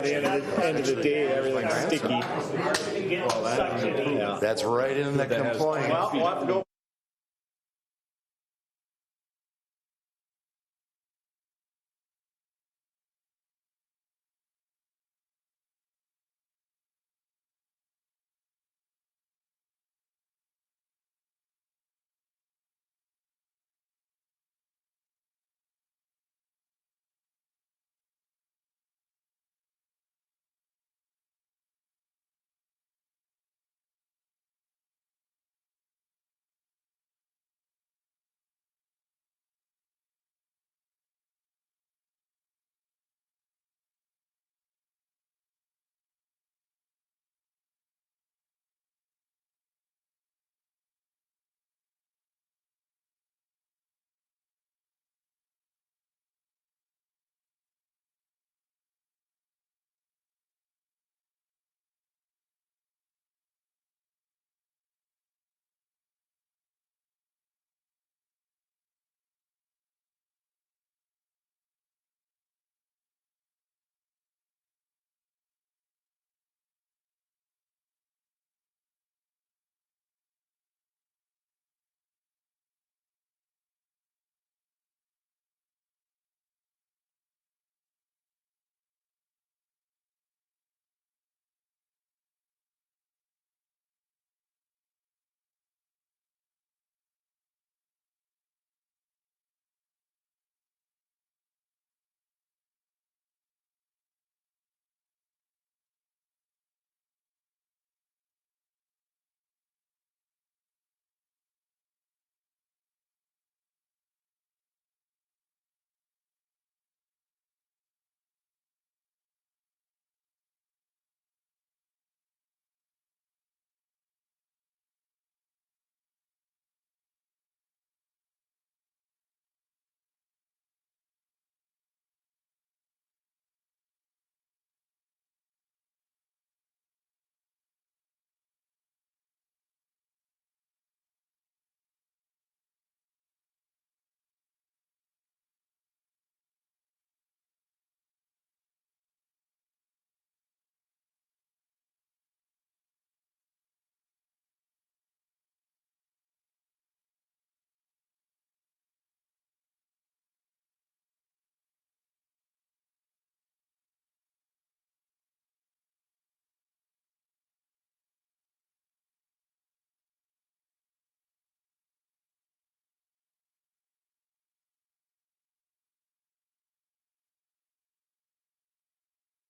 End of the day, everything's sticky. That's right in the complaint. Well, we'll have to go.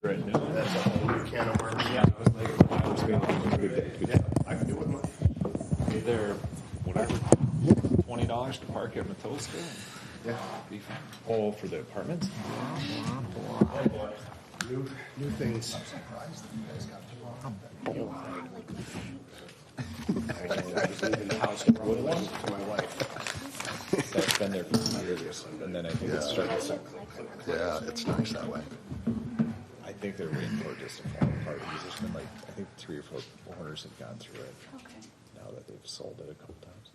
Right now. That's a whole new can of worms. Yeah, I was like, Yeah, I can do it. either whatever, $20 to park at Matoska. Yeah. Be fine. Oh, for the apartments? New things. I was leaving the house to wood one to my wife. That's been there for years, and then I think it's starting to suck. Yeah, it's nice that way. I think they're waiting for it just to fall apart because there's been like, I think 3 or 4 owners have gone through it. Okay. Now that they've sold it a couple times.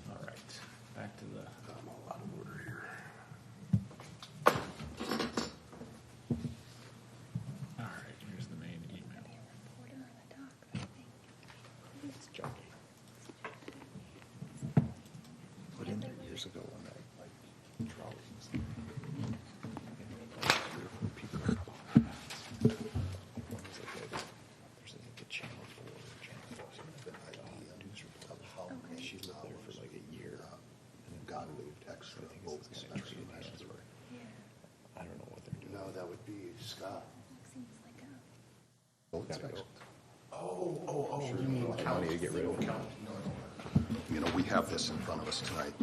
All right, back to the. I'm all out of order here. All right, here's the main email. Reporter on the dock, I think. It's junky. Put in there years ago when that like trolley was. And like 3 or 4 people. One was like there's like a Channel 4 or Channel 4 news report. Okay. She lived there for like a year. And then God moved extra I think boat it's this kind of inspection trade transfer. Yeah. I don't know what they're doing. No, that would be Scott. Seems like a. Boat Gotta inspection. go. Oh, you mean County to get rid of it. You know, we have this in front of us tonight,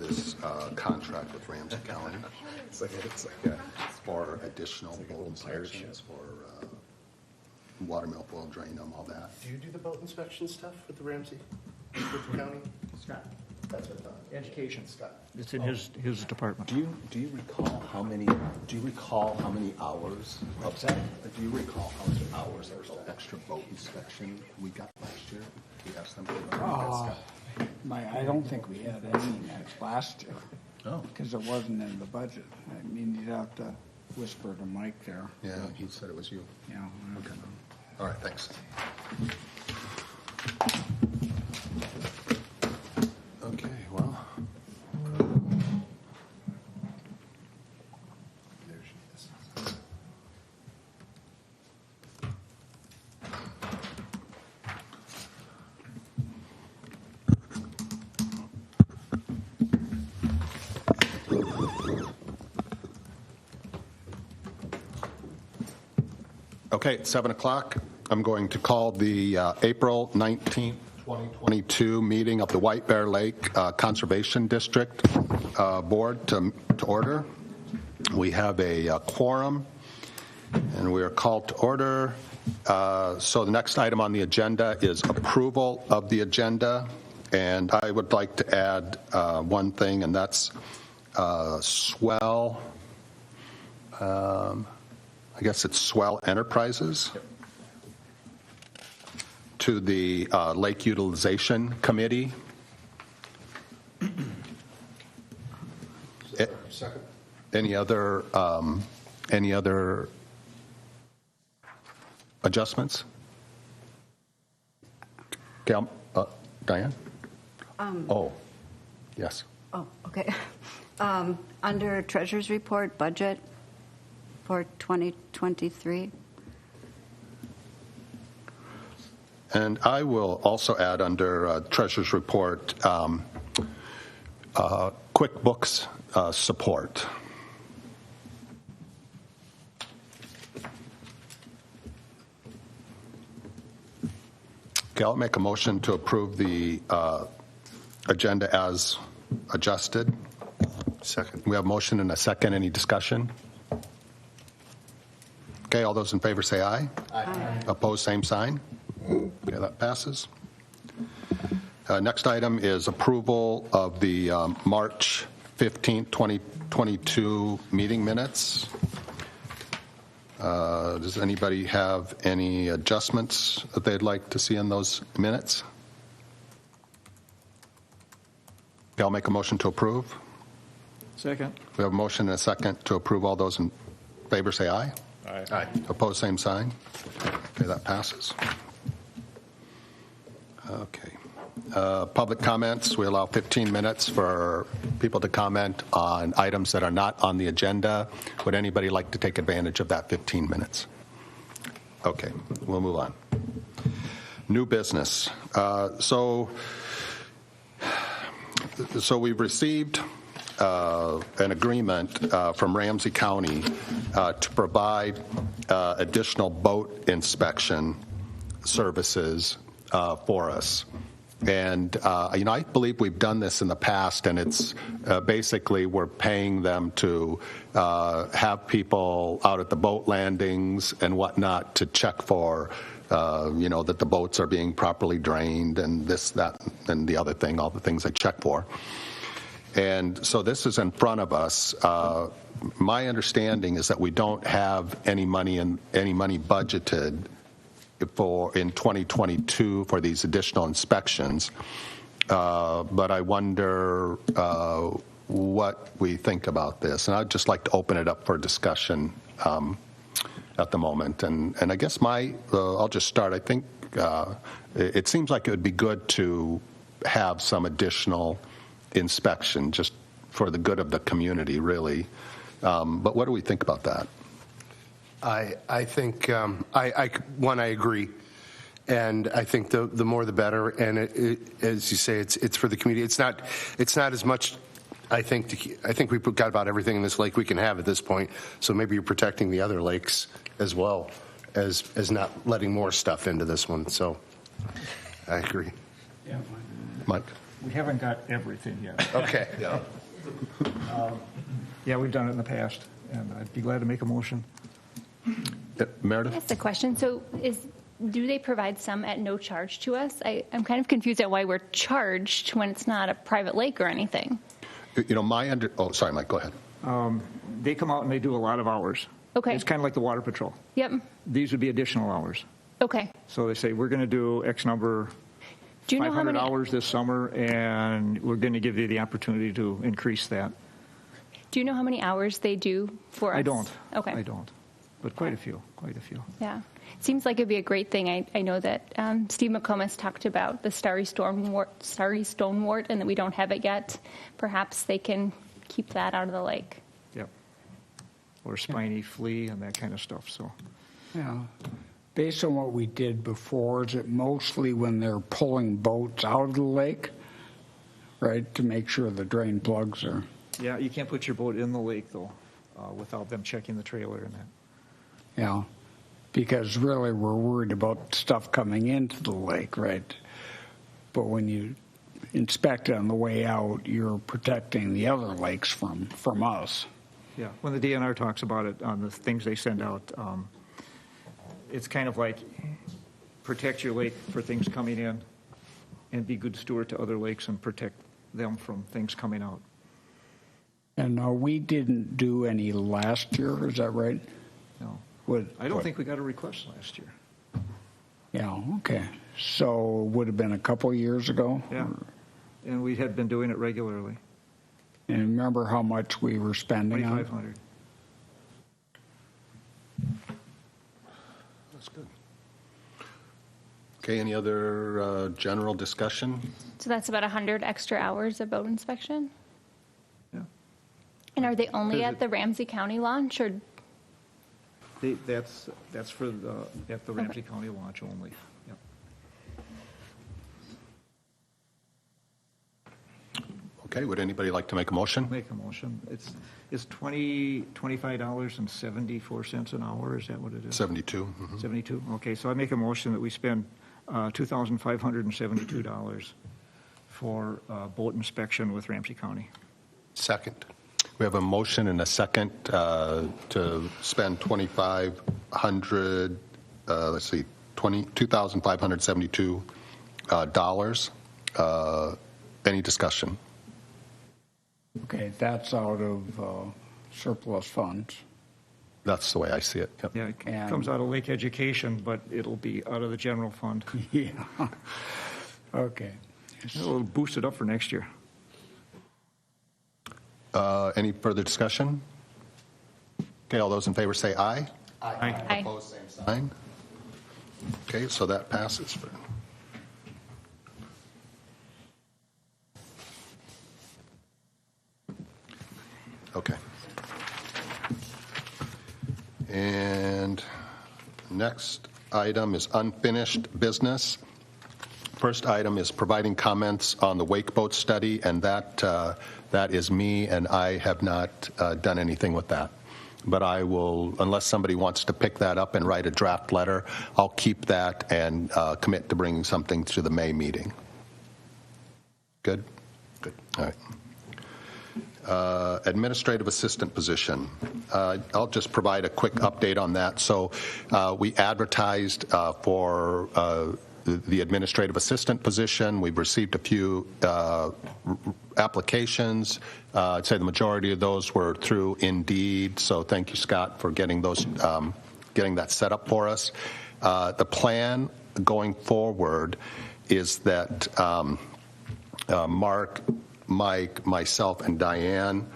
this contract with Ramsey County It's like a for additional like a boat little pirate inspections for water mill, oil drain them, all that. Do you do the boat inspection stuff with the Ramsey, with the county? Scott. Education. It's in his department. Do you recall how many hours? What's that? Do you recall how many hours of extra boat inspection we got last year? Do you have something? I don't think we had any next last year. Oh. Because it wasn't in the budget. I mean, you'd have to whisper to Mike there. Yeah, he said it was you. Yeah. Okay. All right, thanks. Okay, well. There she is. Okay, it's 7 o'clock. I'm going to call the April 19th, 2022 meeting of the White Bear Lake Conservation District Board to order. We have a quorum, and we are called to order. So the next item on the agenda is approval of the agenda, and I would like to add one thing, and that's Swell. I guess it's Swell Enterprises to the Lake Utilization Committee. Second. Any other adjustments? Gail, Diane? Oh, yes. Oh, okay. Under Treasurer's Report, budget for 2023. And I will also add under Treasurer's Report, QuickBooks support. Okay, I'll make a motion to approve the agenda as adjusted. Second. We have a motion and a second. Any discussion? Okay, all those in favor say aye. Aye. Opposed, same sign. Okay, that passes. Next item is approval of the March 15, 2022 meeting minutes. Does anybody have any adjustments that they'd like to see in those minutes? Okay, I'll make a motion to approve. Second. We have a motion and a second to approve. All those in favor say aye. Aye. Opposed, same sign. Okay, that passes. Okay. Public comments, we allow 15 minutes for people to comment on items that are not on the agenda. Would anybody like to take advantage of that 15 minutes? Okay, we'll move on. New business. So we've received an agreement from Ramsey County to provide additional boat inspection services for us. And, I believe we've done this in the past, and it's basically we're paying them to have people out at the boat landings and whatnot to check for, that the boats are being properly drained and this, that, and the other thing, all the things they check for. And so this is in front of us. My understanding is that we don't have any money budgeted in 2022 for these additional inspections, but I wonder what we think about this, and I'd just like to open it up for discussion at the moment. And I guess I'll just start. I think it seems like it would be good to have some additional inspection just for the good of the community, really. But what do we think about that? I think I agree, and I think the more the better. And as you say, it's for the community. It's not as much. I think we've got about everything in this lake we can have at this point. So maybe you're protecting the other lakes as well as not letting more stuff into this one. So I agree. Yeah. Mike? We haven't got everything yet. Okay. Yeah. Yeah, we've done it in the past, and I'd be glad to make a motion. Meredith? That's the question. So do they provide some at no charge to us? I'm kind of confused at why we're charged when it's not a private lake or anything. You know, oh, sorry, Mike, go ahead. They come out and they do a lot of hours. Okay. It's kind of like the water patrol. Yep. These would be additional hours. Okay. So they say, we're going to do X number, Do you know how 500 many hours this summer, and we're going to give you the opportunity to increase that. Do you know how many hours they do for us? I don't. Okay. I don't. But quite a few. Yeah. It seems like it'd be a great thing. I know that Steve McComas talked about the starry stonewort, and that we don't have it yet. Perhaps they can keep that out of the lake. Yep. Or spiny flea and that kind of stuff. So. Yeah. Based on what we did before, is it mostly when they're pulling boats out of the lake, right, to make sure the drain plugs are... Yeah, you can't put your boat in the lake, though, without them checking the trailer and that. Yeah, because really we're worried about stuff coming into the lake, right? But when you inspect it on the way out, you're protecting the other lakes from us. Yeah, when the DNR talks about it on the things they send out, it's kind of like protect your lake for things coming in and be good steward to other lakes and protect them from things coming out. And we didn't do any last year, is that right? No. I don't think we got a request last year. Yeah, okay. So it would have been a couple years ago? Yeah. And we had been doing it regularly. And remember how much we were spending on it? $2,500. That's good. Okay, any other general discussion? So that's about 100 extra hours of boat inspection? Yeah. And are they only at the Ramsey County launch, or? That's for at the Ramsey County launch only. Yep. Okay, would anybody like to make a motion? Make a motion. It's $25.74 an hour. Is that what it is? 72. Mhm. 72. Okay, so I make a motion that we spend $2,572 for boat inspection with Ramsey County. Second. We have a motion and a second to spend $2,572. Any discussion? Okay, that's out of surplus funds. That's the way I see it. Yep. Yeah, it And- comes out of lake education, but it'll be out of the general fund. Yeah. Okay. We'll boost it up for next year. Any further discussion? Okay, all those in favor say aye. Aye. Aye. Opposed, same sign. Okay, so that passes. Okay. And next item is unfinished business. First item is providing comments on the wake boat study, and that is me, and I have not done anything with that. But I will, unless somebody wants to pick that up and write a draft letter, I'll keep that and commit to bringing something to the May meeting. Good? Good. All right. Administrative assistant position. I'll just provide a quick update on that. So we advertised for the administrative assistant position. We've received a few applications. I'd say the majority of those were through Indeed. So thank you, Scott, for getting those, getting that set up for us. The plan going forward is that Mark, Mike, myself, and Diane,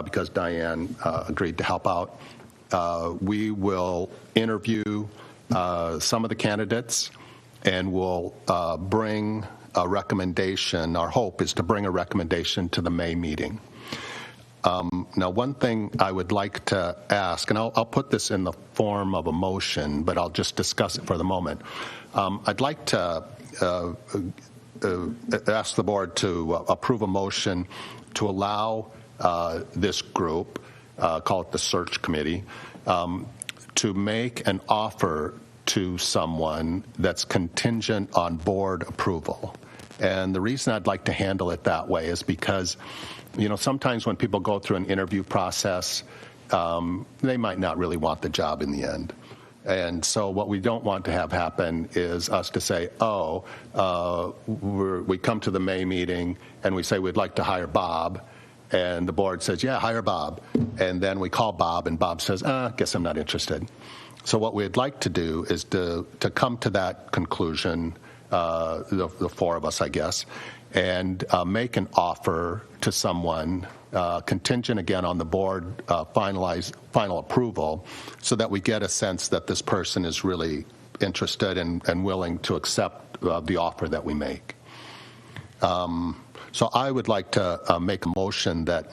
because Diane agreed to help out, we will interview some of the candidates, and we'll bring a recommendation. Our hope is to bring a recommendation to the May meeting. Now, one thing I would like to ask, and I'll put this in the form of a motion, but I'll just discuss it for the moment. I'd like to ask the board to approve a motion to allow this group, call it the search committee, to make an offer to someone that's contingent on board approval. And the reason I'd like to handle it that way is because, you know, sometimes when people go through an interview process, they might not really want the job in the end. And so what we don't want to have happen is us to say, we come to the May meeting and we say we'd like to hire Bob, and the board says, yeah, hire Bob. And then we call Bob, and Bob says, guess I'm not interested. So what we'd like to do is to come to that conclusion, the four of us, I guess, and make an offer to someone, contingent again on the board final approval, so that we get a sense that this person is really interested and willing to accept the offer that we make. So I would like to make a motion that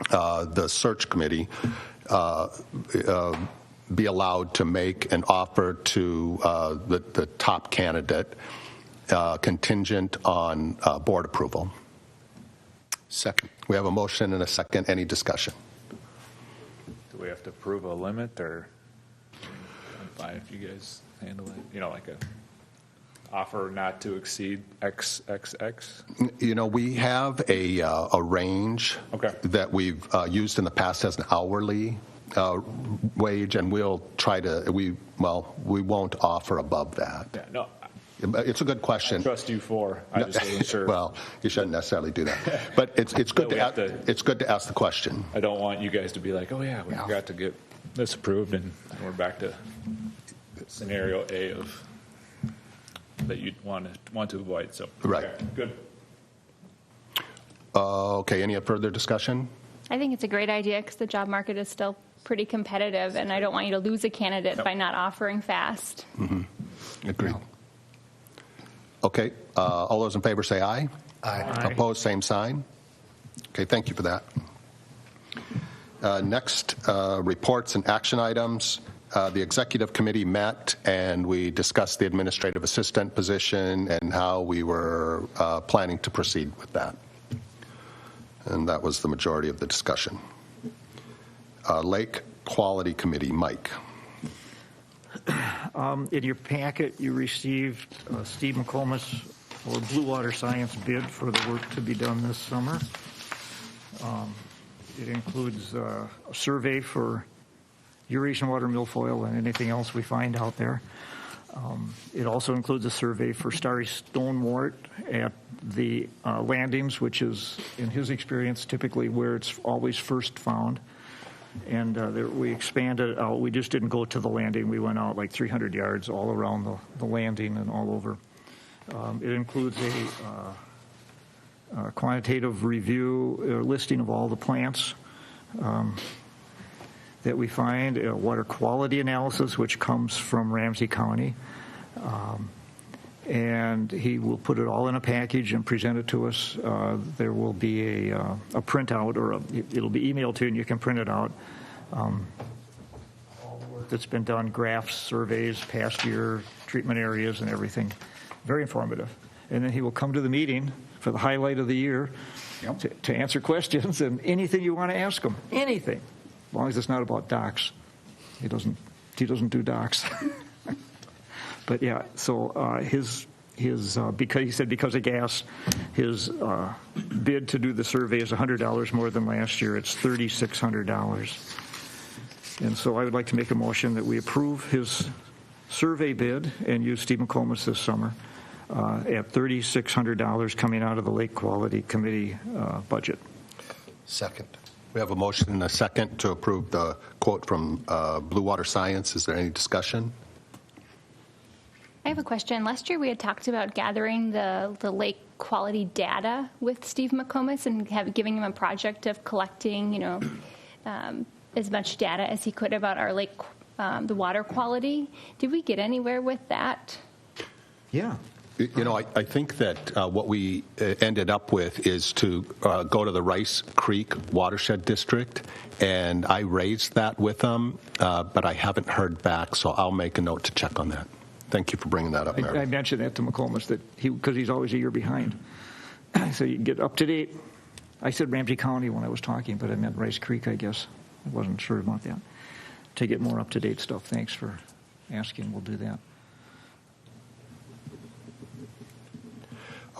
the search committee be allowed to make an offer to the top candidate, contingent on board approval. Second. We have a motion and a second. Any discussion? Do we have to approve a limit, or I'm fine if you guys handle it? You know, like a offer not to exceed XXX? You know, we have a range that we've used in the past as an hourly wage, and we'll try to, we won't offer above that. Yeah, no. It's a good question. I trust you for. I just wasn't sure. Well, you shouldn't necessarily do that. But it's good it's good to ask the question. I don't want you guys to be like, oh yeah, we forgot to get this approved, and we're back to scenario A of that you'd want to avoid. So Right. Okay, good. Okay. Any further discussion? I think it's a great idea because the job market is still pretty competitive, and I don't want you to lose a candidate by not offering fast. Agreed. Okay. All those in favor say aye. Aye. Opposed, same sign. Okay. Thank you for that. Next, reports and action items. The executive committee met and we discussed the administrative assistant position and how we were planning to proceed with that. And that was the majority of the discussion. Lake Quality Committee, Mike. In your packet, you received Steve McComas for Blue Water Science bid for the work to be done this summer. It includes a survey for Eurasian water milfoil and anything else we find out there. It also includes a survey for starry stonewort at the landings, which is, in his experience, typically where it's always first found. And we expanded out. We just didn't go to the landing. We went out like 300 yards all around the landing and all over. It includes a quantitative review, listing of all the plants that we find, a water quality analysis, which comes from Ramsey County. And he will put it all in a package and present it to us. There will be a printout, or it'll be emailed to you, and you can print it out. All the work that's been done, graphs, surveys, past year, treatment areas, and everything. Very informative. And then he will come to the meeting for the highlight of the year to answer questions and anything you want to ask him. Anything. As long as it's not about docks. He doesn't do docks. But yeah, so his because he said because of gas, his bid to do the survey is $100 more than last year. It's $3,600. And so I would like to make a motion that we approve his survey bid and use Steve McComas this summer at $3,600 coming out of the Lake Quality Committee budget. Second. We have a motion and a second to approve the quote from Blue Water Science. Is there any discussion? I have a question. Last year we had talked about gathering the lake quality data with Steve McComas and giving him a project of collecting, as much data as he could about our lake, the water quality. Did we get anywhere with that? Yeah. I think that what we ended up with is to go to the Rice Creek Watershed District, and I raised that with them, but I haven't heard back, so I'll make a note to check on that. Thank you for bringing that up, Mary. I mentioned that to McComas, that because he's always a year behind. So you can get up to date. I said Ramsey County when I was talking, but I meant Rice Creek, I guess. I wasn't sure about that. To get more up-to-date stuff. Thanks for asking. We'll do that.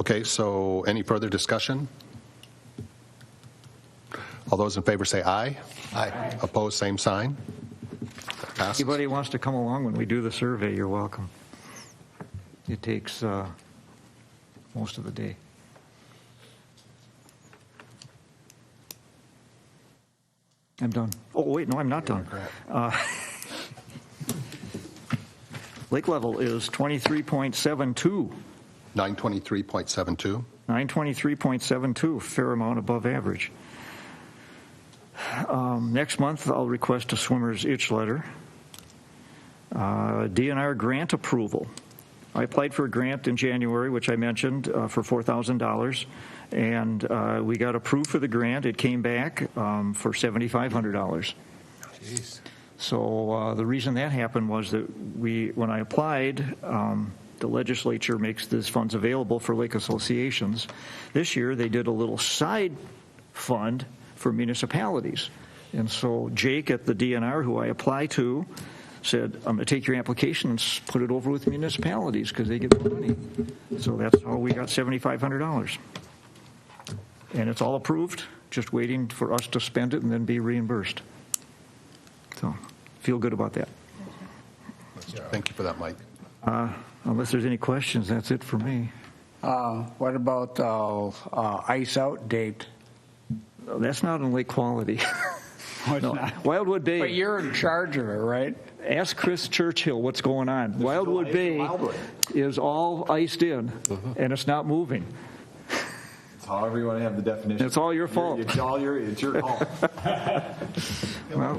Okay, so any further discussion? All those in favor say aye. Aye. Opposed, same sign. passes. Anybody wants to come along when we do the survey, you're welcome. It takes most of the day. I'm done. Oh, wait, no, I'm not done. Lake level is 23.72. 923.72. 923.72, fair amount above average. Next month, I'll request a swimmer's itch letter. DNR grant approval. I applied for a grant in January, which I mentioned, for $4,000, and we got approved for the grant. It came back for $7,500. Jeez. So the reason that happened was that when I applied, the legislature makes these funds available for lake associations. This year, they did a little side fund for municipalities. And so Jake at the DNR, who I apply to, said, I'm going to take your application and put it over with municipalities because they get more money. So that's how we got $7,500. And it's all approved, just waiting for us to spend it and then be reimbursed. So feel good about that. Thank you for that, Mike. Unless there's any questions, that's it for me. What about ice out date? That's not on lake quality. Oh, it's No. not. Wildwood Bay. But you're in charge of it, right? Ask Chris Churchill what's going on. Wildwood Bay is all iced in, and it's not moving. However you want to have the definition. It's all your fault. It's your call. Well,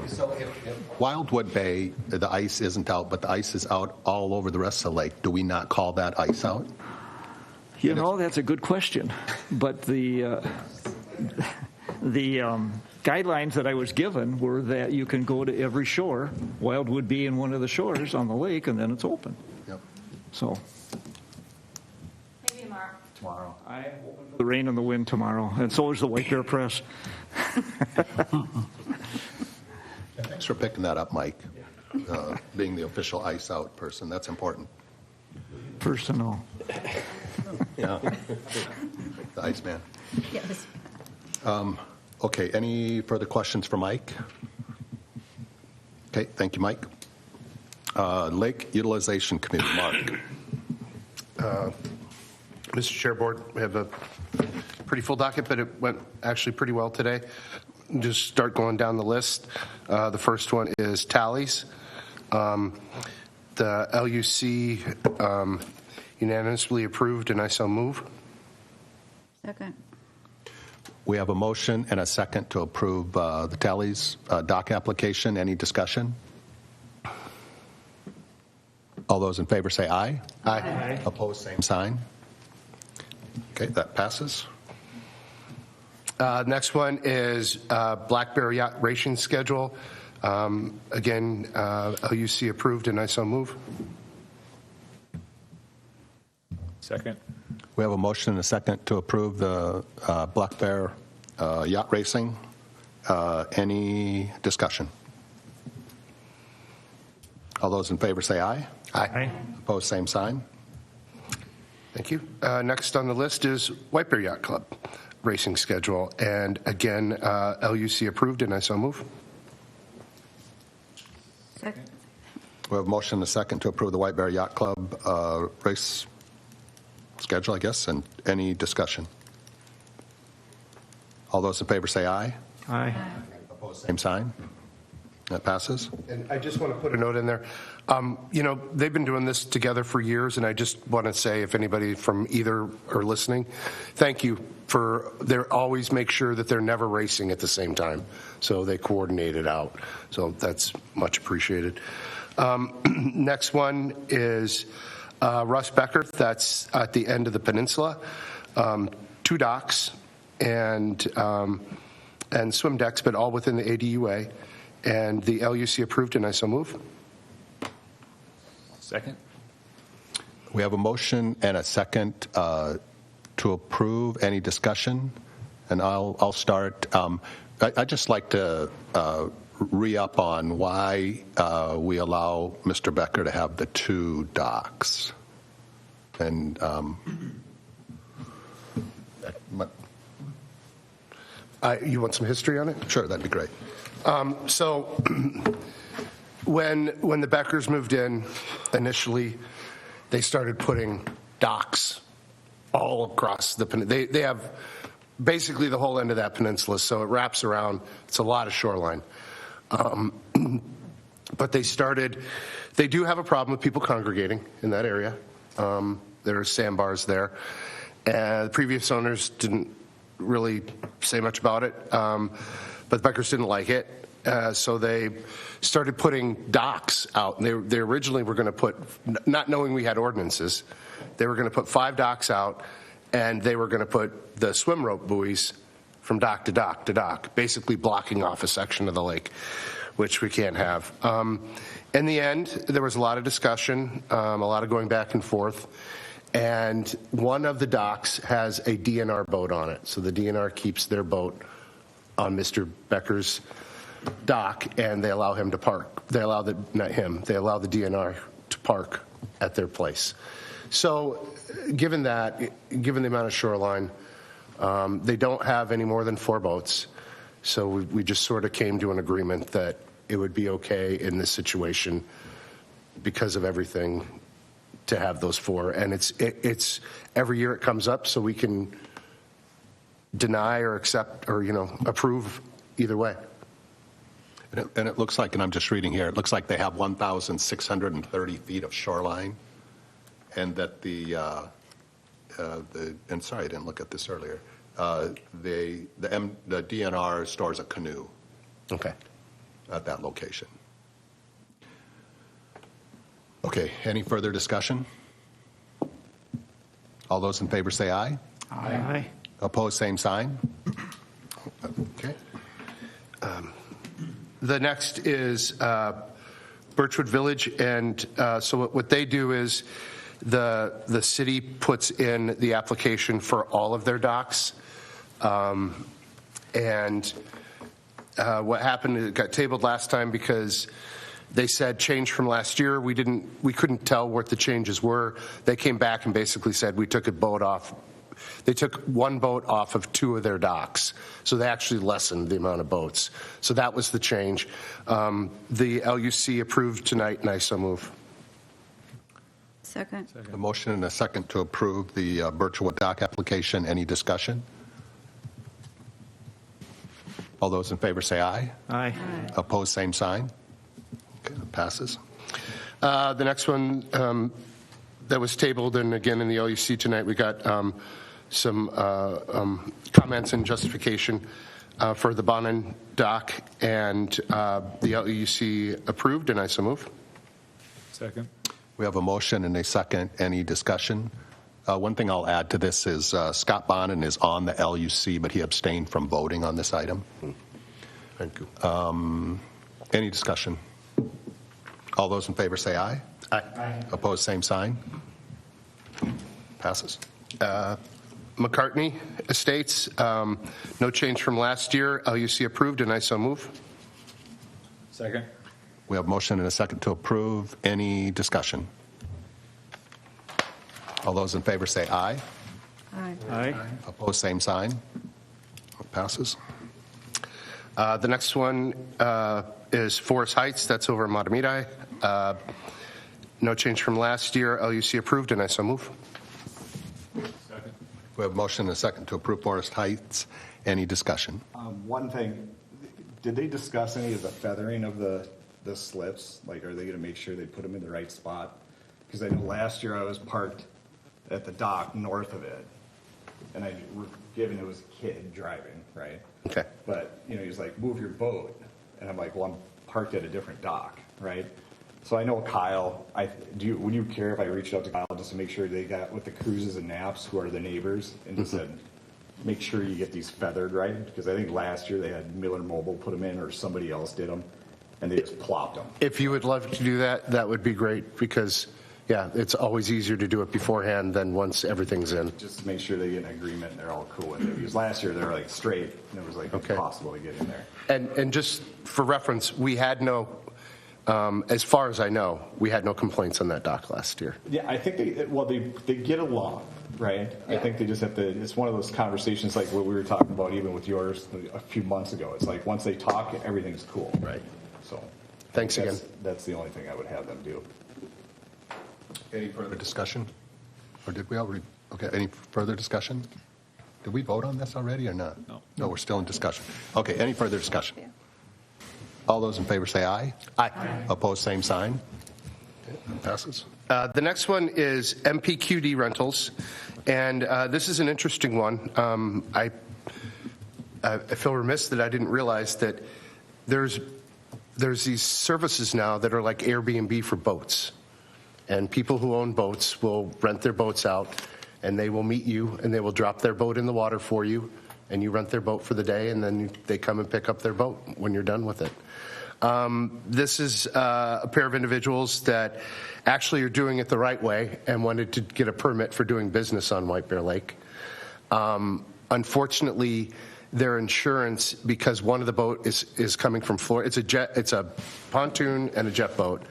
Wildwood Bay, the ice isn't out, but the ice is out all over the rest of the lake. Do we not call that ice out? you know, that's a good question. But the guidelines that I was given were that you can go to every shore, Wildwood being one of the shores on the lake, and then it's open. Yep. So Maybe tomorrow. I'm hoping for the rain and the wind tomorrow, and so is the White Bear Press. Thanks for picking that up, Mike. Being the official ice out person, that's important. First to know. Yeah. The Iceman. Yes. Okay, any further questions for Mike? Okay, thank you, Mike. Lake Utilization Committee, Mark. Mr. Chair, Board, we have a pretty full docket, but it went actually pretty well today. Just start going down the list. The first one is tallies. The LUC unanimously approved, and I so move. Second. We have a motion and a second to approve the tallies dock application. Any discussion? All those in favor say aye. Aye. Opposed, same sign. Okay, that passes. Next one is Black Bear Yacht Racing Schedule. Again, LUC approved, and I so move. Second. We have a motion and a second to approve the Black Bear yacht racing. Any discussion? All those in favor say aye. Aye. Opposed, same sign. Thank you. Next on the list is White Bear Yacht Club Racing Schedule. And again, LUC approved, and I so move. Second. We have a motion and a second to approve the White Bear Yacht Club race schedule, I guess, and any discussion? All those in favor say aye. Aye. Opposed, same sign. That passes. And I just want to put a note in there. You know, they've been doing this together for years, and I just want to say, if anybody from either are listening, thank you for, they always make sure that they're never racing at the same time, so they coordinate it out. So that's much appreciated. Next one is Russ Becker. That's at the end of the peninsula. 2 docks and swim decks, but all within the ADUA. And the LUC approved, and I so move. Second. We have a motion and a second to approve. Any discussion? And I'll start. I'd just like to re-up on why we allow Mr. Becker to have the 2 docks. And You want some history on it? sure, that'd be great. So When the Beckers moved in, initially, they started putting docks all across the peninsula. They have basically the whole end of that peninsula, so it wraps around. It's a lot of shoreline. But they do have a problem with people congregating in that area. There are sandbars there. The previous owners didn't really say much about it, but the Beckers didn't like it. So they started putting docks out. And they originally were going to put, not knowing we had ordinances, they were going to put 5 docks out, and they were going to put the swim rope buoys from dock to dock to dock, basically blocking off a section of the lake, which we can't have. In the end, there was a lot of discussion, a lot of going back and forth, and one of the docks has a DNR boat on it. So the DNR keeps their boat on Mr. Becker's dock, and they allow him to park. They allow not him, they allow the DNR to park at their place. So given the amount of shoreline, they don't have any more than 4 boats. So we just sort of came to an agreement that it would be okay in this situation because of everything to have those 4. And it's every year it comes up, so we can deny or accept or, approve either way. And it looks like, and I'm just reading here, it looks like they have 1,630 feet of shoreline, and that and sorry, I didn't look at this earlier, the DNR stores a canoe. Okay. At that location. Okay, any further discussion? All those in favor say aye. Aye. Opposed, same sign. Okay. The next is Birchwood Village, and so what they do is the city puts in the application for all of their docks, and what happened, it got tabled last time because they said change from last year. We couldn't tell what the changes were. They came back and basically said we took a boat off. They took 1 boat off of 2 of their docks, so they actually lessened the amount of boats. So that was the change. The LUC approved tonight, and I so move. Second. A motion and a second to approve the Birchwood dock application. Any discussion? All those in favor say aye. Aye. Opposed, same sign. Okay, that passes. The next one that was tabled, and again in the LUC tonight, we got some comments and justification for the Bonin dock, and the LUC approved, and I so move. Second. We have a motion and a second. Any discussion? One thing I'll add to this is Scott Bonin is on the LUC, but he abstained from voting on this item. Thank you. Any discussion? All those in favor say aye. Aye. Opposed, same sign. Passes. McCartney Estates, no change from last year. LUC approved, and I so move. Second. We have a motion and a second to approve. Any discussion? All those in favor say aye. Aye. Aye. Opposed, same sign. Passes. The next one is Forest Heights. That's over in Matamidi. No change from last year. LUC approved, and I so move. Second. We have a motion and a second to approve Forest Heights. Any discussion? One thing, did they discuss any of the feathering of the slips? Like, are they going to make sure they put them in the right spot? Because I know last year I was parked at the dock north of it, and I were given it was a kid driving, right? Okay. But he's like, move your boat, and I'm like, well, I'm parked at a different dock, right? So I know Kyle. Would you care if I reached out to Kyle just to make sure they got with the Cruises and Naps, who are the neighbors, and just said, make sure you get these feathered right? Because I think last year they had Miller Mobile put them in, or somebody else did them, and they just plopped them. If you would love to do that, that would be great, because, yeah, it's always easier to do it beforehand than once everything's in. Just to make sure they get an agreement and they're all cool with it. Because last year they were like straight, and it was like impossible to get in there. And just for reference, we had no, as far as I know, we had no complaints on that dock last year. Yeah, I think they get along, right? I think they just have to, it's one of those conversations like what we were talking about even with yours a few months ago. It's like once they talk, everything's cool. Right. So. Thanks again. That's the only thing I would have them do. Any further discussion? Or did we already, okay, any further discussion? Did we vote on this already or not? No. No, we're still in discussion. Okay, any further discussion? All those in favor say aye. Aye. Opposed, same sign. Passes. The next one is MPQD rentals, and this is an interesting one. I feel remiss that I didn't realize that there's these services now that are like Airbnb for boats, and people who own boats will rent their boats out, and they will meet you, and they will drop their boat in the water for you, and you rent their boat for the day, and then they come and pick up their boat when you're done with it. This is a pair of individuals that actually are doing it the right way and wanted to get a permit for doing business on White Bear Lake. Unfortunately, their insurance, because one of the boat is coming from Florida, it's a pontoon and a jet boat.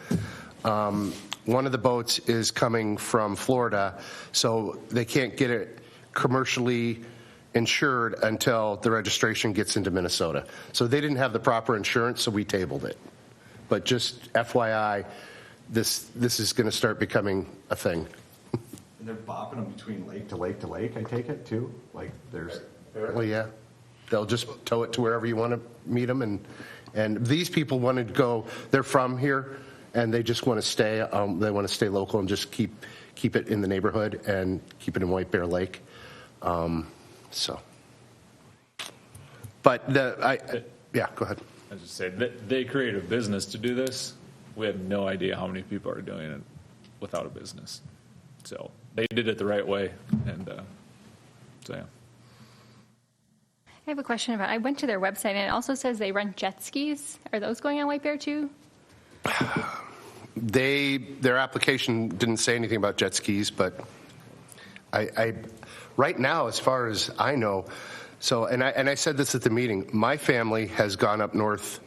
One of the boats is coming from Florida, so they can't get it commercially insured until the registration gets into Minnesota. So they didn't have the proper insurance, so we tabled it. But just FYI, this is going to start becoming a thing. And they're bopping them between lake to lake to lake, I take it, too? Like, there's... Apparently, yeah. They'll just tow it to wherever you want to meet them. And these people wanted to go, they're from here, and they just want to stay. They want to stay local and just keep it in the neighborhood and keep it in White Bear Lake. So, but yeah, go ahead. I just say that they created a business to do this. We have no idea how many people are doing it without a business. So they did it the right way, and so yeah. I have a question about, I went to their website and it also says they rent jet skis. Are those going on White Bear too? Their application didn't say anything about jet skis, but I right now, as far as I know, so and I said this at the meeting, my family has gone up north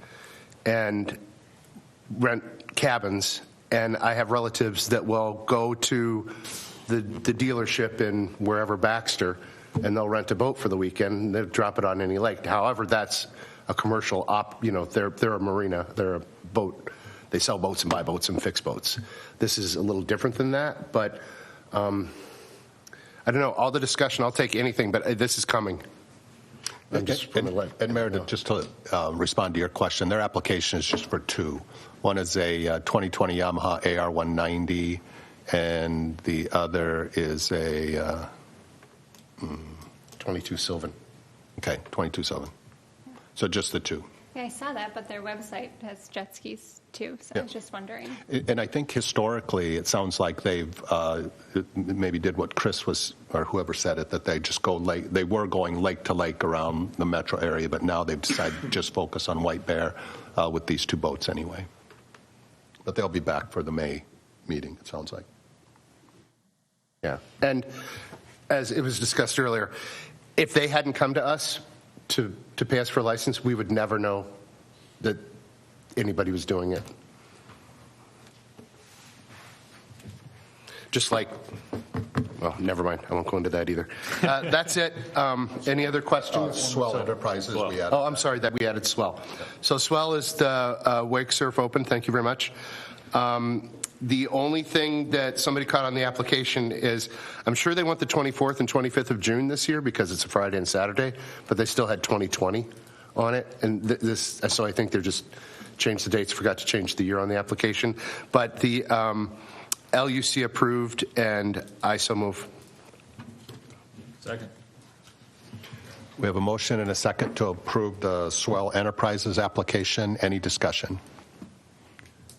and rent cabins, and I have relatives that will go to the dealership in wherever Baxter, and they'll rent a boat for the weekend and they'll drop it on any lake. However, that's a commercial they're a marina, they're a boat. They sell boats and buy boats and fix boats. This is a little different than that, but I don't know. All the discussion, I'll take anything, but this is coming. And Meredith, just to respond to your question, their application is just for two. One is a 2020 Yamaha AR190, and the other is a 22 Sylvan. Okay, 22 Sylvan. So just the two. Yeah, I saw that, but their website has jet skis too, so Yeah. I was just wondering. And I think historically, it sounds like they've maybe did what Chris was, or whoever said it, that they just go lake. They were going lake to lake around the metro area, but now they've decided to just focus on White Bear with these two boats anyway. But they'll be back for the May meeting, it sounds like. Yeah, and as it was discussed earlier, if they hadn't come to us to pay us for a license, we would never know that anybody was doing it. Just like, well, never mind. I won't go into that either. That's it. Any other questions? Swell Enterprises, we added. Oh, I'm sorry that we added Swell. So Swell is the Wake Surf Open. Thank you very much. The only thing that somebody caught on the application is, I'm sure they want the 24th and 25th of June this year because it's a Friday and Saturday, but they still had 2020 on it. And so I think they're just changed the dates, forgot to change the year on the application. But the LUC approved, and I so move. Second. We have a motion and a second to approve the Swell Enterprises application. Any discussion?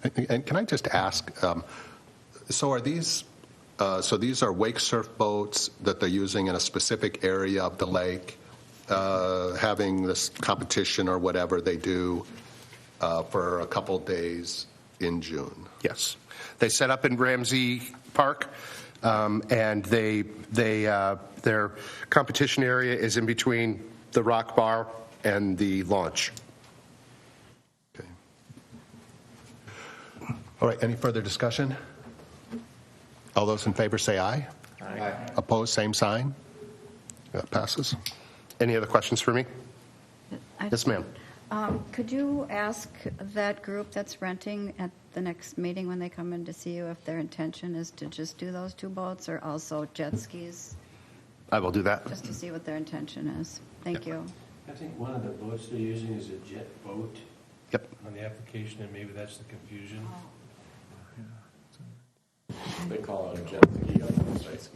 And can I just ask, so are these, these are wake surf boats that they're using in a specific area of the lake, having this competition or whatever they do for a couple days in June? Yes. They set up in Ramsey Park, and their competition area is in between the rock bar and the launch. Okay. All right, any further discussion? All those in favor say aye. Aye. Opposed, same sign. That passes. Any other questions for me? I- Yes, ma'am. Could you ask that group that's renting at the next meeting when they come in to see you if their intention is to just do those 2 boats or also jet skis, I will do that. just to see what their intention is? Thank you. I think one of the boats they're using is a jet boat Yep. on the application, and maybe that's the confusion. They call it a jet ski on the website.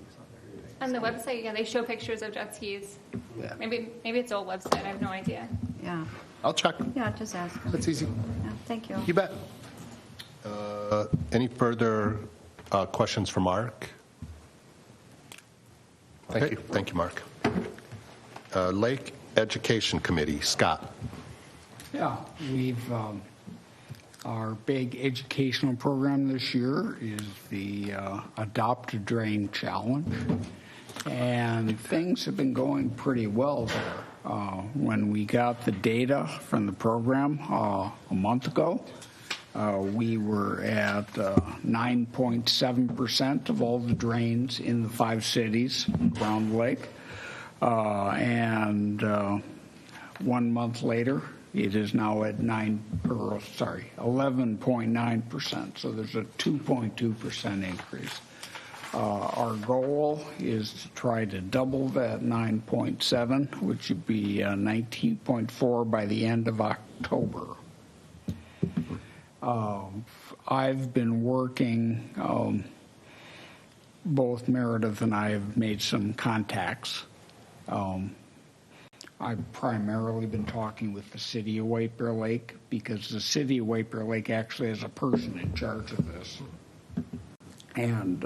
On the website, yeah, they show pictures of jet skis. Yeah. Maybe it's an old website. I have no idea. Yeah, I'll check. yeah, just ask them. That's easy. Yeah, thank you. You bet. Any further questions for Mark? Thank Okay, you. Thank you, Mark. Lake Education Committee, Scott. Yeah, our big educational program this year is the Adopt a Drain Challenge. And things have been going pretty well there. When we got the data from the program a month ago, we were at 9.7% of all the drains in the 5 cities around the lake. 1 month later, it is now at 11.9%. So there's a 2.2% increase. Our goal is to try to double that 9.7, which would be 19.4 by the end of October. I've been working, both Meredith and I have made some contacts. I've primarily been talking with the city of White Bear Lake because the city of White Bear Lake actually has a person in charge of this. And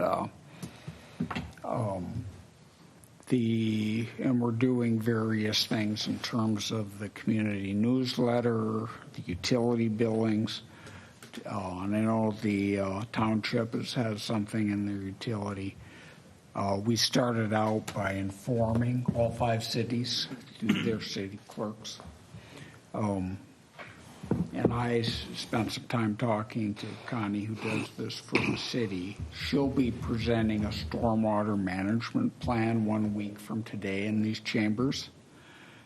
we're doing various things in terms of the community newsletter, the utility billings, and I know the township has something in their utility. We started out by informing all 5 cities through their city clerks. And I spent some time talking to Connie, who does this for the city. She'll be presenting a stormwater management plan 1 week from today in these chambers,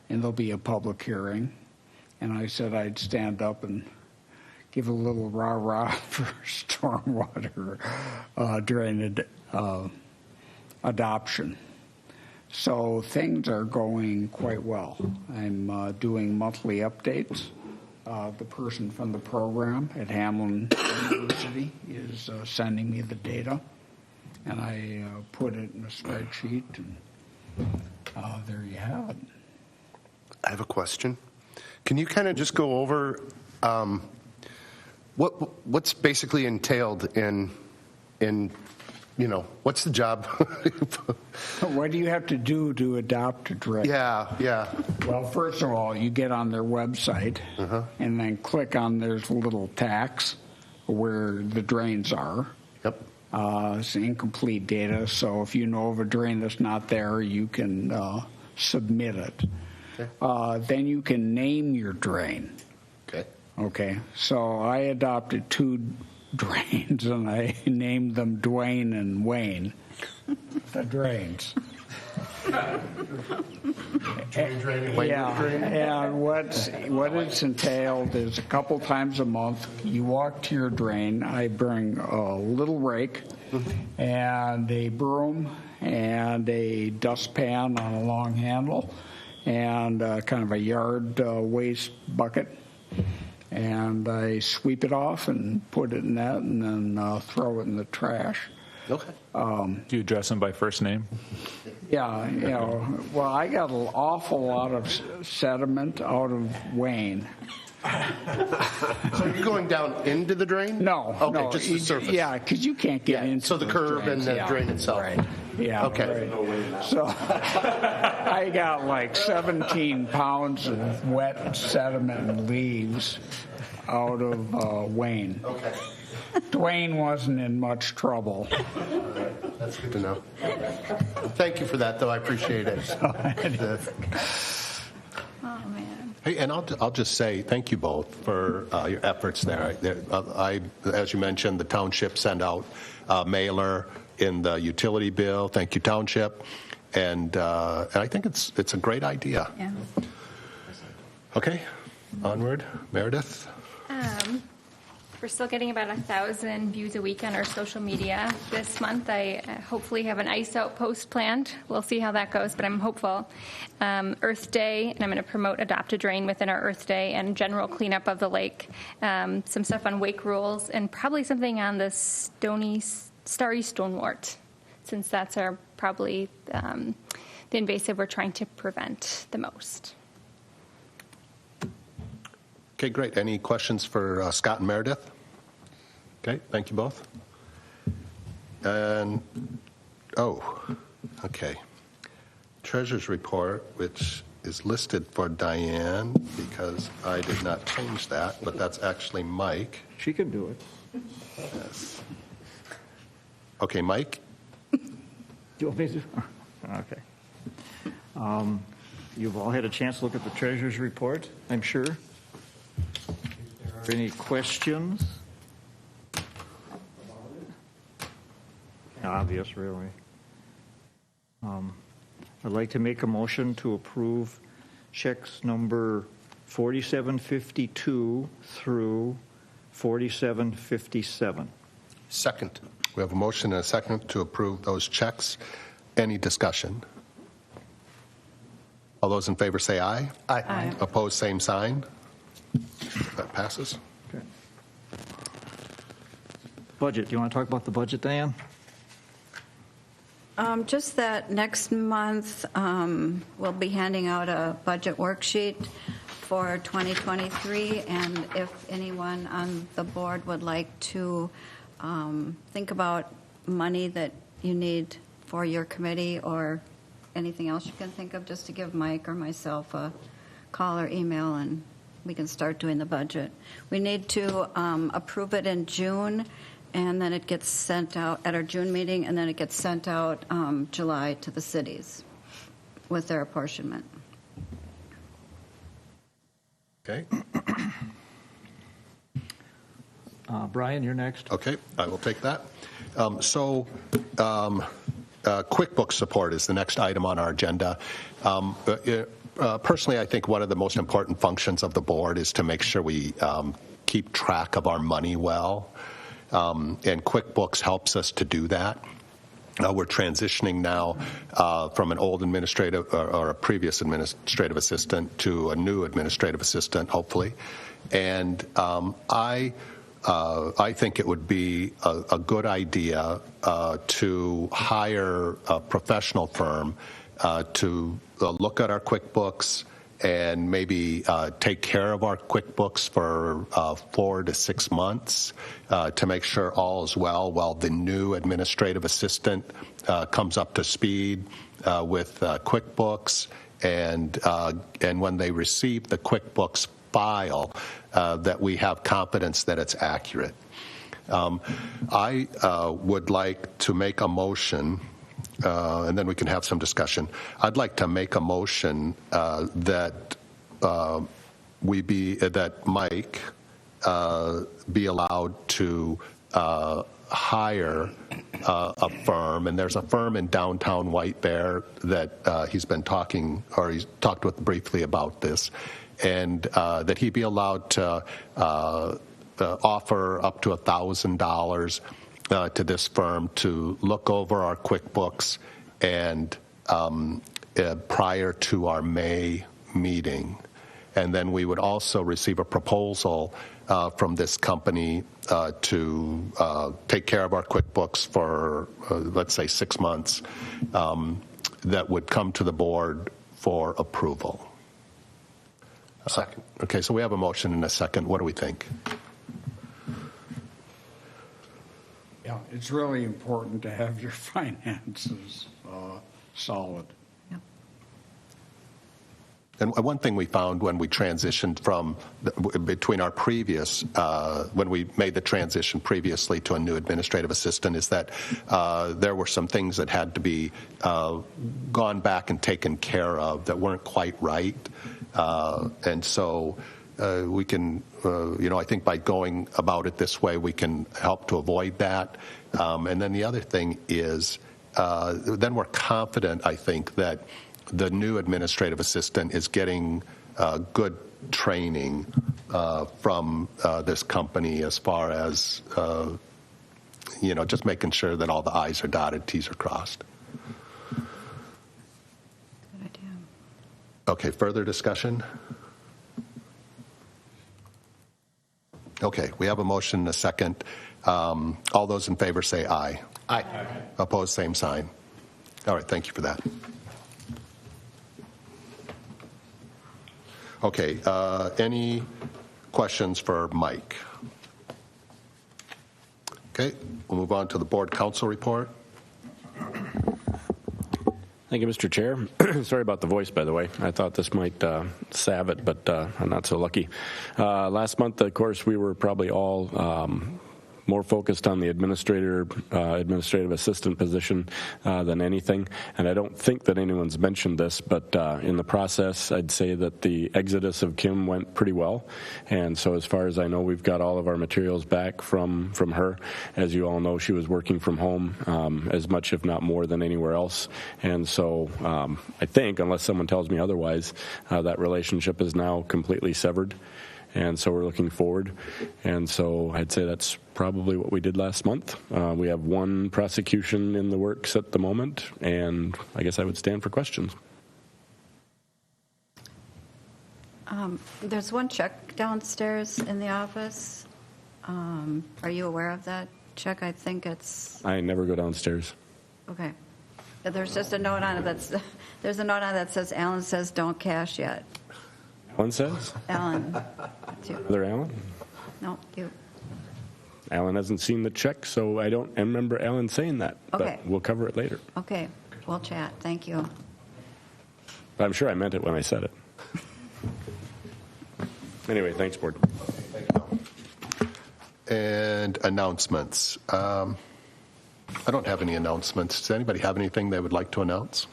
and there'll be a public hearing. And I said I'd stand up and give a little rah-rah for stormwater drain adoption. So things are going quite well. I'm doing monthly updates. The person from the program at Hamlin University is sending me the data, and I put it in a spreadsheet, and there you have it. I have a question. Can you kind of just go over what's basically entailed in what's the job? What do you have to do to adopt a drain? Yeah. Well, first of all, you get on their website and then click on there's little tags where the drains are. Yep. It's incomplete data, so if you know of a drain that's not there, you can submit it. Okay. Then you can name your drain. Okay, so I adopted 2 drains, and I named them Dwayne and Wayne, the drains. And what it's entailed is a couple times a month, you walk to your drain, I bring a little rake and a broom and a dustpan on a long handle and kind of a yard waste bucket. And I sweep it off and put it in that and then throw it in the trash. Okay. Do you address them by first name? Yeah, well, I got an awful lot of sediment out of Wayne. So you're going down into the drain? No. Okay, no, just the surface. Yeah, because you can't get into so the curb drains. and the drain itself. Right. Yeah. Okay. Right. So I got like 17 pounds of wet sediment and leaves out of Wayne. Okay. Dwayne wasn't in much trouble. That's good to know. Thank you for that, though. I appreciate it. Oh, man. Hey, and I'll just say thank you both for your efforts there. As you mentioned, the township sent out a mailer in the utility bill. Thank you, township, and I think it's a great idea. Yeah. Okay, Onward. Meredith? We're still getting about 1,000 views a week on our social media. This month, I hopefully have an ice out post planned. We'll see how that goes, but I'm hopeful. Earth Day, and I'm going to promote Adopt a Drain within our Earth Day and general cleanup of the lake. Some stuff on wake rules, and probably something on the starry stonewort, since that's our probably the invasive we're trying to prevent the most. Okay, great. Any questions for Scott and Meredith? Okay, thank you both. And, okay. Treasurer's report, which is listed for Diane because I did not change that, but that's actually Mike. She can do it. Yes. Okay, Mike? Do you want me to? Okay. You've all had a chance to look at the treasurer's report, I'm sure. Are there any questions? Obvious, really. I'd like to make a motion to approve checks number 4752 through 4757. Second. We have a motion and a second to approve those checks. Any discussion? All those in favor say aye. Aye. Opposed, same sign. That passes. Okay. Budget. Do you want to talk about the budget, Diane? Just that next month, we'll be handing out a budget worksheet for 2023, and if anyone on the board would like to think about money that you need for your committee or anything else you can think of, just to give Mike or myself a call or email, and we can start doing the budget. We need to approve it in June, and then it gets sent out at our June meeting, and then it gets sent out July to the cities with their apportionment. Okay. Brian, you're next. Okay, I will take that. QuickBooks support is the next item on our agenda. Personally, I think one of the most important functions of the board is to make sure we keep track of our money well, and QuickBooks helps us to do that. We're transitioning now from an old administrative or a previous administrative assistant to a new administrative assistant, hopefully. And I think it would be a good idea to hire a professional firm to look at our QuickBooks and maybe take care of our QuickBooks for 4 to 6 months to make sure all is well while the new administrative assistant comes up to speed with QuickBooks, and when they receive the QuickBooks file, that we have confidence that it's accurate. I would like to make a motion, and then we can have some discussion. I'd like to make a motion that Mike be allowed to hire a firm, and there's a firm in downtown White Bear that he's been talking, or he's talked with briefly about this, and that he be allowed to offer up to $1,000 to this firm to look over our QuickBooks and prior to our May meeting. And then we would also receive a proposal from this company to take care of our QuickBooks for, let's say, 6 months, that would come to the board for approval. Second. Okay, so we have a motion and a second. What do we think? Yeah, it's really important to have your finances solid. And one thing we found when we transitioned from between our previous, when we made the transition previously to a new administrative assistant, is that there were some things that had to be gone back and taken care of that weren't quite right. And so we can, I think by going about it this way, we can help to avoid that. And then the other thing is, then we're confident, I think, that the new administrative assistant is getting good training from this company as far as, just making sure that all the I's are dotted, T's are crossed. Good idea. Okay, further discussion? Okay, we have a motion and a second. All those in favor say aye. Aye. Opposed, same sign. All right, thank you for that. Okay, any questions for Mike? Okay, we'll move on to the board council report. Thank you, Mr. Chair. Sorry about the voice, by the way. I thought this might salve it, but I'm not so lucky. Last month, of course, we were probably all more focused on the administrative assistant position than anything. And I don't think that anyone's mentioned this, but in the process, I'd say that the exodus of Kim went pretty well. And so as far as I know, we've got all of our materials back from her. As you all know, she was working from home as much, if not more, than anywhere else. And so I think, unless someone tells me otherwise, that relationship is now completely severed. And so we're looking forward. And so I'd say that's probably what we did last month. We have one prosecution in the works at the moment, and I guess I would stand for questions. There's one check downstairs in the office. Are you aware of that check? I think it's... I never go downstairs. Okay. There's just a note on it there's a note on it that says, Alan says don't cash yet. Alan says? Alan. That's you. Other Alan? No, you. Alan hasn't seen the check, so I don't remember Alan saying that. Okay. But we'll cover it later. Okay, we'll chat. Thank you. But I'm sure I meant it when I said it. Anyway, thanks, Board. And announcements. I don't have any announcements. Does anybody have anything they would like to announce?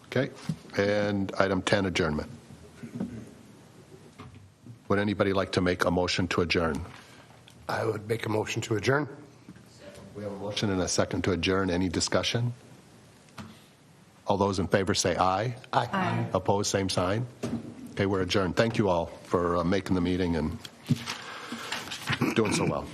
Okay. And item 10, adjournment. Would anybody like to make a motion to adjourn? I would make a motion to adjourn. We have a motion and a second to adjourn. Any discussion? All those in favor say aye. Aye. Aye. Opposed, same sign. Okay, we're adjourned. Thank you all for making the meeting and doing so well.